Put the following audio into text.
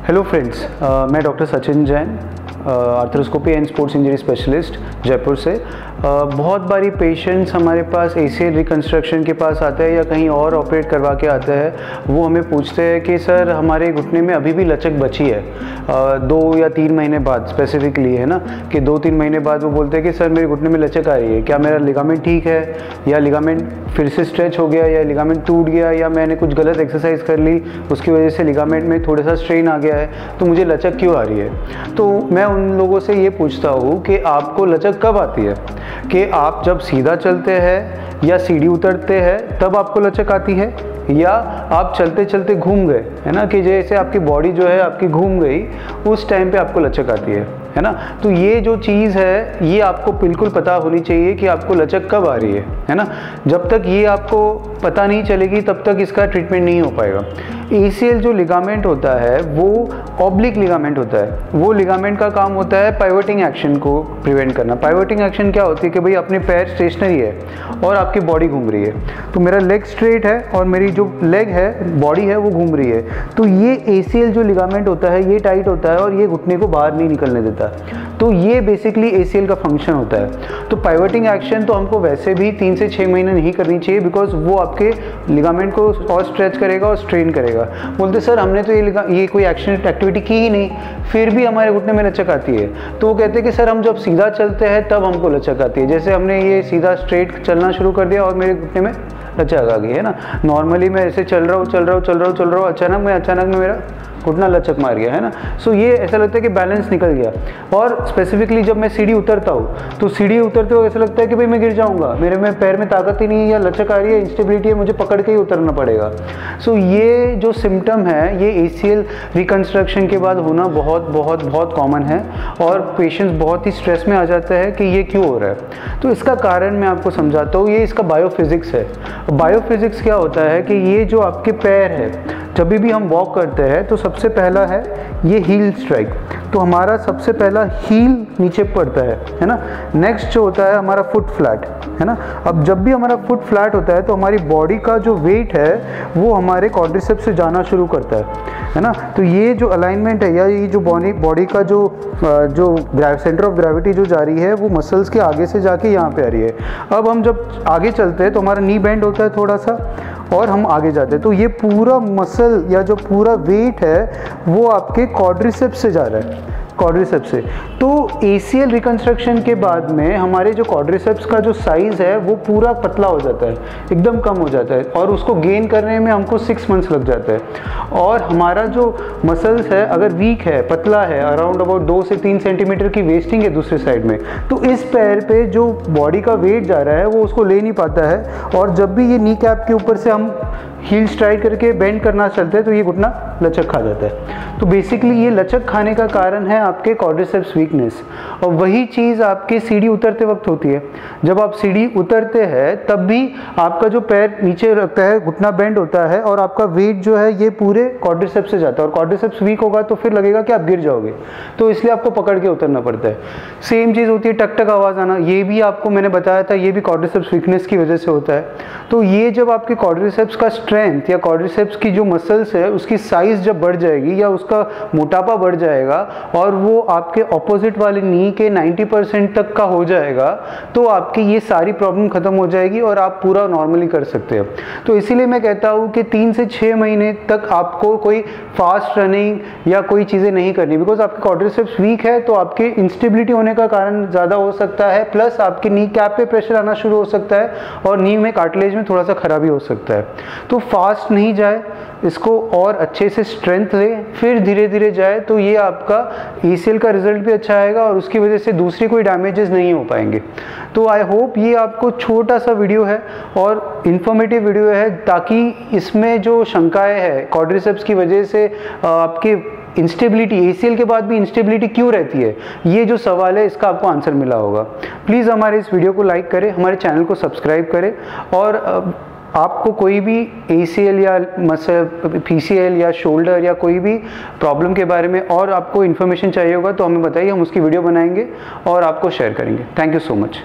Hello friends, मैं doctor Sachin Jain, arthroscopy and sports injury specialist Jaipur से। बहुत बारी पेशेंट्स हमारे पास ACL रिकन्स्ट्रक्शन के पास आते हैं या कहीं और ऑपरेट करवा के आते हैं। वो हमें पूछते हैं कि सर हमारे घुटने में अभी भी लचक बची है 2 या 3 महीने बाद, स्पेसिफिकली है ना कि 2-3 महीने बाद वो बोलते हैं कि सर मेरे घुटने में लचक आ रही है, क्या मेरा लिगामेंट ठीक है या लिगामेंट फिर से स्ट्रेच हो गया या लिगामेंट टूट गया या मैंने कुछ गलत एक्सरसाइज कर ली उसकी वजह से लिगामेंट में थोड़ा सा स्ट्रेन आ गया है, तो मुझे लचक क्यों आ रही है। तो मैं उन लोगों से ये पूछता हूँ कि आपको लचक कब आती है, कि आप जब सीधा चलते हैं या सीढ़ी उतरते हैं तब आपको लचक आती है, या आप चलते चलते घूम गए, है ना, कि जैसे आपकी बॉडी जो है आपकी घूम गई उस टाइम पे आपको लचक आती है ना। तो ये जो चीज़ है ये आपको बिल्कुल पता होनी चाहिए कि आपको लचक कब आ रही है ना। जब तक ये आपको पता नहीं चलेगी तब तक इसका ट्रीटमेंट नहीं हो पाएगा। ACL जो लिगामेंट होता है वो ऑब्लिक लिगामेंट होता है। वो लिगामेंट का काम होता है पाइवटिंग एक्शन को प्रिवेंट करना। पाइवटिंग एक्शन क्या होती है कि भाई अपने पैर स्टेशनरी है और आपकी बॉडी घूम रही है, तो मेरा लेग स्ट्रेट है और मेरी जो लेग है, बॉडी है, वो घूम रही है। तो ये ACL जो लिगामेंट होता है ये टाइट होता है और ये घुटने को बाहर नहीं निकलने देता। तो ये बेसिकली ACL का फंक्शन होता है। तो पाइवटिंग एक्शन तो हमको वैसे भी 3 से 6 महीने नहीं करनी चाहिए, बिकॉज वो आपके लिगामेंट को और स्ट्रेच करेगा और स्ट्रेन करेगा। बोलते सर हमने तो ये कोई एक्शन एक्टिविटी की ही नहीं, फिर भी हमारे घुटने में लचक आती है। तो वो कहते हैं कि सर हम जब सीधा चलते हैं तब हमको लचक आती है। जैसे हमने ये सीधा स्ट्रेट चलना शुरू कर दिया और मेरे घुटने में लचक आ गई, है ना। नॉर्मली मैं ऐसे चल रहा हूँ, अचानक में मेरा घुटना लचक मार गया, है ना। सो ये ऐसा लगता है कि बैलेंस निकल गया। और स्पेसिफिकली जब मैं सीढ़ी उतरता हूँ तो सीढ़ी उतरते हुए ऐसा लगता है कि भाई मैं गिर जाऊँगा, मेरे में पैर में ताकत ही नहीं है या लचक आ रही है, इंस्टेबिलिटी है, मुझे पकड़ के ही उतरना पड़ेगा। सो ये जो सिम्टम है ये ACL रिकन्स्ट्रक्शन के बाद होना बहुत कॉमन है और पेशेंट्स बहुत ही स्ट्रेस में आ जाता है कि ये क्यों हो रहा है। तो इसका कारण मैं आपको समझाता हूँ। ये इसका बायोफिजिक्स है। बायोफिजिक्स क्या होता है कि ये जो आपके पैर है, जब भी हम वॉक करते हैं तो सबसे पहला है ये हील स्ट्राइक। तो हमारा सबसे पहला हील नीचे पड़ता है ना। नेक्स्ट जो होता है हमारा फुट फ्लैट, है ना। अब जब भी हमारा फुट फ्लैट होता है तो हमारी बॉडी का जो वेट है वो हमारे क्वाड्रिसेप्स से जाना शुरू करता है ना। तो ये जो अलाइनमेंट है या ये जो बॉडी का जो सेंटर ऑफ ग्रेविटी जो जा रही है वो मसल्स के आगे से जाके यहाँ पे आ रही है। अब हम जब आगे चलते हैं तो हमारा नी बेंड होता है थोड़ा सा और हम आगे जाते हैं, तो ये पूरा मसल या जो पूरा वेट है वो आपके क्वाड्रिसेप्स से जा रहा है, क्वाड्रिसेप्स से। तो ACL रिकन्स्ट्रक्शन के बाद में हमारे जो क्वाड्रिसेप्स का जो साइज़ है वो पूरा पतला हो जाता है, एकदम कम हो जाता है और उसको गेन करने में हमको 6 मंथ्स लग जाता है। और हमारा जो मसल्स है अगर वीक है, पतला है, अराउंड अबाउट 2 से 3 सेंटीमीटर की वेस्टिंग है दूसरे साइड में, तो इस पैर पे जो बॉडी का वेट जा रहा है वो उसको ले नहीं पाता है। और जब भी ये नी कैप के ऊपर से हम हील स्ट्राइड करके बेंड करना चलते हैं तो ये घुटना लचक खा जाता है। तो बेसिकली ये लचक खाने का कारण है आपके क्वाड्रिसेप्स वीकनेस। और वही चीज़ आपके सीढ़ी उतरते वक्त होती है। जब आप सीढ़ी उतरते हैं तब भी आपका जो पैर नीचे रखता है, घुटना बेंड होता है और आपका वेट जो है ये पूरे क्वाड्रिसेप्स से जाता है। और क्वाड्रिसेप्स वीक होगा तो फिर लगेगा कि आप गिर जाओगे, तो इसलिए आपको पकड़ के उतरना पड़ता है। सेम चीज़ होती है टक टक आवाज़ आना, ये भी आपको मैंने बताया था, ये भी क्वाड्रिसेप्स वीकनेस की वजह से होता है। तो ये जब आपके क्वाड्रिसेप्स का स्ट्रेंथ या क्वाड्रिसेप्स की जो मसल्स है उसकी साइज जब बढ़ जाएगी या उसका मोटापा बढ़ जाएगा और वो आपके ऑपोजिट वाले नी के 90% तक का हो जाएगा, तो आपकी ये सारी प्रॉब्लम खत्म हो जाएगी और आप पूरा नॉर्मली कर सकते हैं। तो इसीलिए मैं कहता हूँ कि 3 से 6 महीने तक आपको कोई फास्ट रनिंग या कोई चीज़ें नहीं करनी, बिकॉज आपके क्वाड्रिसेप्स वीक है तो आपके इंस्टेबिलिटी होने का कारण ज़्यादा हो सकता है, प्लस आपकी नी कैप पे प्रेशर आना शुरू हो सकता है और नी में कार्टिलेज में थोड़ा सा खराबी हो सकता है। तो फास्ट नहीं जाए, इसको और अच्छे से स्ट्रेंथ ले, फिर धीरे धीरे जाए, तो ये आपका ACL का रिजल्ट भी अच्छा आएगा और उसकी वजह से दूसरी कोई डैमेजेस नहीं हो पाएंगे। तो आई होप ये आपको छोटा सा वीडियो है और इन्फॉर्मेटिव वीडियो है, ताकि इसमें जो शंकाएं हैं क्वाड्रिसेप्स की वजह से आपके इंस्टेबिलिटी, ACL के बाद भी इंस्टेबिलिटी क्यों रहती है, ये जो सवाल है इसका आपको आंसर मिला होगा। प्लीज़ हमारे इस वीडियो को लाइक करें, हमारे चैनल को सब्सक्राइब करें और आपको कोई भी ACL या PCL या शोल्डर या कोई भी प्रॉब्लम के बारे में और आपको इन्फॉर्मेशन चाहिए होगा तो हमें बताइए, हम उसकी वीडियो बनाएंगे और आपको शेयर करेंगे। Thank you so much.